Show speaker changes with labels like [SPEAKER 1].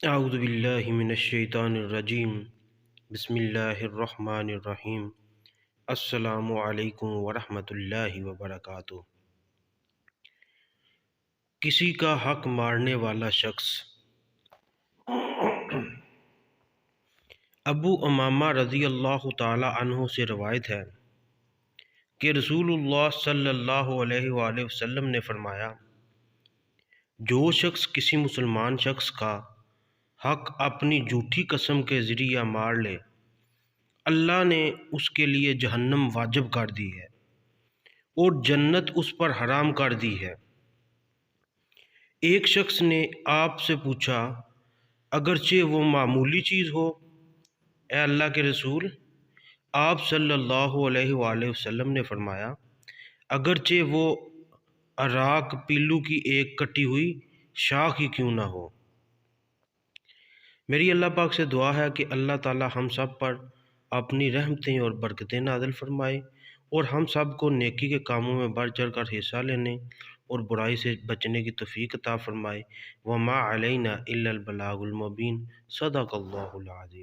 [SPEAKER 1] اعوذ باللہ من الشیطان الرجیم، بسم اللہ الرحمن الرحیم۔ السلام علیکم ورحمۃ اللہ وبرکاتہ۔ کسی کا حق مارنے والا شخص۔ ابو امامہ رضی اللہ تعالی عنہ سے روایت ہے کہ رسول اللہ صلی اللہ علیہ وآلہ وسلم نے فرمایا، جو شخص کسی مسلمان شخص کا حق اپنی جھوٹی قسم کے ذریعہ مار لے، اللہ نے اس کے لیے جہنم واجب کر دی ہے اور جنت اس پر حرام کر دی ہے۔ ایک شخص نے آپ سے پوچھا، اگرچہ وہ معمولی چیز ہو، اے اللہ کے رسول؟ آپ صلی اللہ علیہ وآلہ وسلم نے فرمایا، اگرچہ وہ اراک پیلو کی ایک کٹی ہوئی شاخ ہی کیوں نہ ہو۔ میری اللہ پاک سے دعا ہے کہ اللہ تعالی ہم سب پر اپنی رحمتیں اور برکتیں نازل فرمائے اور ہم سب کو نیکی کے کاموں میں بڑھ چڑھ کر حصہ لینے اور برائی سے بچنے کی توفیق عطا فرمائے۔ وما علینا الا البلاغ المبین۔ صدق اللہ العظیم۔